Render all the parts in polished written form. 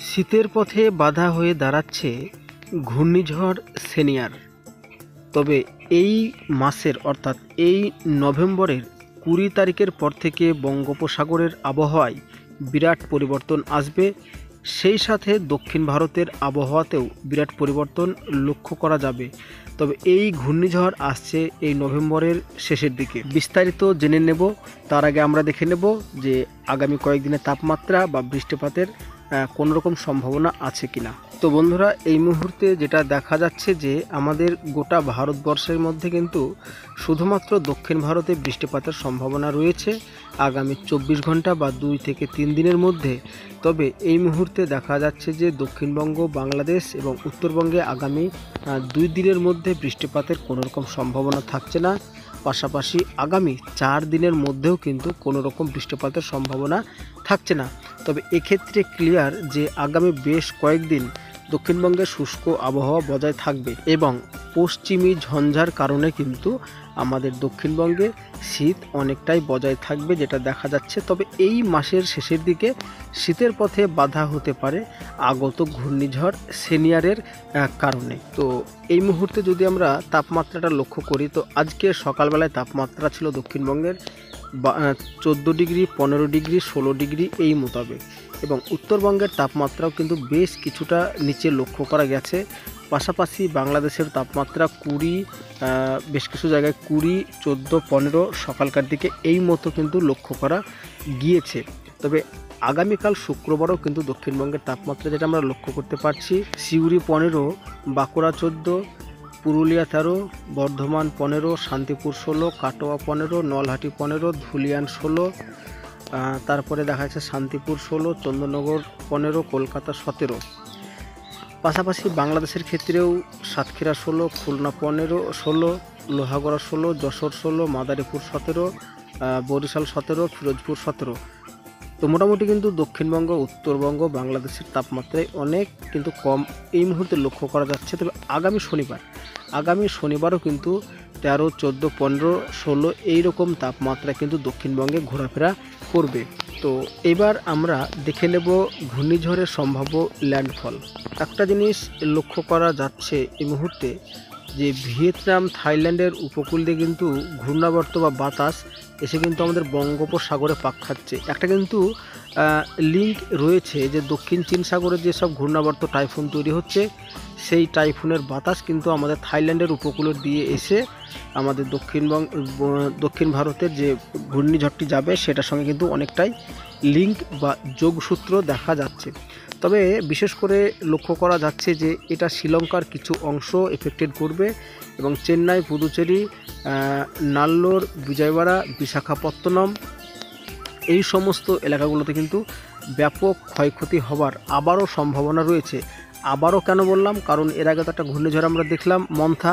শীতের পথে বাধা হয়ে দাঁড়াচ্ছে ঘূর্ণিঝড় সেনিয়ার। তবে এই মাসের অর্থাৎ এই নভেম্বরের 20 তারিখের পর থেকে বঙ্গোপসাগরের আবহাওয়ায় বিরাট পরিবর্তন আসবে। সেই সাথে দক্ষিণ ভারতের আবহাওয়াতেও বিরাট পরিবর্তন লক্ষ্য করা যাবে। তবে এই ঘূর্ণিঝড় আসছে এই নভেম্বরের শেষের দিকে। বিস্তারিত জেনে নেব। তার আগে আমরা দেখে নেব যে আগামী কয়েকদিনের তাপমাত্রা বা বৃষ্টিপাতের কোনো রকম সম্ভাবনা আছে কিনা। তো বন্ধুরা, এই মুহূর্তে যেটা দেখা যাচ্ছে যে আমাদের গোটা ভারতবর্ষের মধ্যে কিন্তু শুধুমাত্র দক্ষিণ ভারতে বৃষ্টিপাতের সম্ভাবনা রয়েছে আগামী 24 ঘন্টা বা 2 থেকে 3 দিনের মধ্যে। তবে এই মুহূর্তে দেখা যাচ্ছে যে দক্ষিণবঙ্গ, বাংলাদেশ এবং উত্তরবঙ্গে আগামী 2 দিনের মধ্যে বৃষ্টিপাতের কোনো রকম সম্ভাবনা থাকছে না। পাশাপাশি আগামী 4 দিনের মধ্যেও কিন্তু কোনো রকম বৃষ্টিপাতের সম্ভাবনা থাকছে না। তবে এক্ষেত্রে ক্লিয়ার যে আগামী বেশ কয়েকদিন দক্ষিণবঙ্গে শুষ্ক আবহাওয়া বজায় থাকবে এবং পশ্চিমী ঝঞ্ঝার কারণে কিন্তু আমাদের দক্ষিণবঙ্গে শীত অনেকটাই বজায় থাকবে, যেটা দেখা যাচ্ছে। তবে এই মাসের শেষের দিকে শীতের পথে বাধা হতে পারে আগত ঘূর্ণিঝড় সেনিয়ারের কারণে। তো এই মুহূর্তে যদি আমরা তাপমাত্রাটা লক্ষ্য করি, তো আজকে সকালবেলায় তাপমাত্রা ছিল দক্ষিণবঙ্গের 14 ডিগ্রি, 15 ডিগ্রি, 16 ডিগ্রি এই মোতাবেক, এবং উত্তরবঙ্গের তাপমাত্রাও কিন্তু বেশ কিছুটা নিচে লক্ষ্য করা গেছে। পাশাপাশি বাংলাদেশের তাপমাত্রা 20, বেশ কিছু জায়গায় 20, 14, 15 সকালকার দিকে এই মতো কিন্তু লক্ষ্য করা গিয়েছে। তবে আগামীকাল শুক্রবারও কিন্তু দক্ষিণবঙ্গের তাপমাত্রা যেটা আমরা লক্ষ্য করতে পারছি, সিউড়ি 15, বাঁকুড়া 14, পুরুলিয়া 13, বর্ধমান 15, শান্তিপুর 16, কাটোয়া 15, নলহাটি 15, ধুলিয়ান 16, তারপরে দেখা যাচ্ছে শান্তিপুর 16, চন্দননগর 15, কলকাতা 17। পাশাপাশি বাংলাদেশের ক্ষেত্রেও সাতক্ষীরা 16, খুলনা 15, 16, লোহাগড়া 16, যশোর 16, মাদারীপুর 17, বরিশাল 17, ফিরোজপুর 17। তো মোটামুটি কিন্তু দক্ষিণবঙ্গ, উত্তরবঙ্গ, বাংলাদেশের তাপমাত্রায় অনেক কিন্তু কম এই মুহূর্তে লক্ষ্য করা যাচ্ছে। তবে আগামী শনিবারও কিন্তু 13, 14, 15, 16 এইরকম তাপমাত্রা কিন্তু দক্ষিণবঙ্গে ঘোরাফেরা করবে। তো এবার আমরা দেখে নেব ঘূর্ণিঝড়ের সম্ভাব্য ল্যান্ডফল। একটা জিনিস লক্ষ্য করা যাচ্ছে এই মুহূর্তে যে ভিয়েতনাম, থাইল্যান্ডের উপকূল দিয়ে কিন্তু ঘূর্ণাবর্ত বা বাতাস এসে কিন্তু আমাদের বঙ্গোপসাগরে পাক খাচ্ছে। একটা কিন্তু লিঙ্ক রয়েছে যে দক্ষিণ চীন সাগরে যেসব ঘূর্ণাবর্ত টাইফুন তৈরি হচ্ছে, সেই টাইফুনের বাতাস কিন্তু আমাদের থাইল্যান্ডের উপকূলের দিয়ে এসে আমাদের দক্ষিণ ভারতের যে ঘূর্ণিঝড়টি যাবে সেটার সঙ্গে কিন্তু অনেকটাই লিঙ্ক বা যোগসূত্র দেখা যাচ্ছে। তবে বিশেষ করে লক্ষ্য করা যাচ্ছে যে এটা শ্রীলঙ্কার কিছু অংশ এফেক্টেড করবে এবং চেন্নাই, পুদুচেরি, নাল্লোর, বিজয়ওয়াড়া, বিশাখাপত্তনম এই সমস্ত এলাকাগুলোতে কিন্তু ব্যাপক ক্ষয়ক্ষতি হবার আবারও সম্ভাবনা রয়েছে। আবারও কেন বললাম, কারণ এর আগে তো একটা ঘূর্ণিঝড় আমরা দেখলাম মন্থা,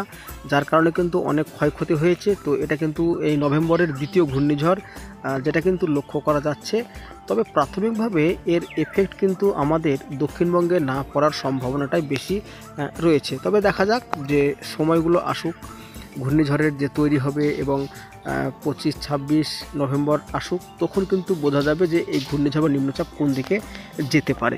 যার কারণে কিন্তু অনেক ক্ষয়ক্ষতি হয়েছে। তো এটা কিন্তু এই নভেম্বরের দ্বিতীয় ঘূর্ণিঝড় যেটা কিন্তু লক্ষ্য করা যাচ্ছে। তবে প্রাথমিকভাবে এর এফেক্ট কিন্তু আমাদের দক্ষিণবঙ্গে না পড়ার সম্ভাবনাটাই বেশি রয়েছে। তবে দেখা যাক যে সময়গুলো আসুক, ঘূর্ণিঝড়ের যে তৈরি হবে এবং 25-26 নভেম্বর আসুক, তখন কিন্তু বোঝা যাবে যে এই ঘূর্ণিঝড় নিম্নচাপ কোন দিকে যেতে পারে।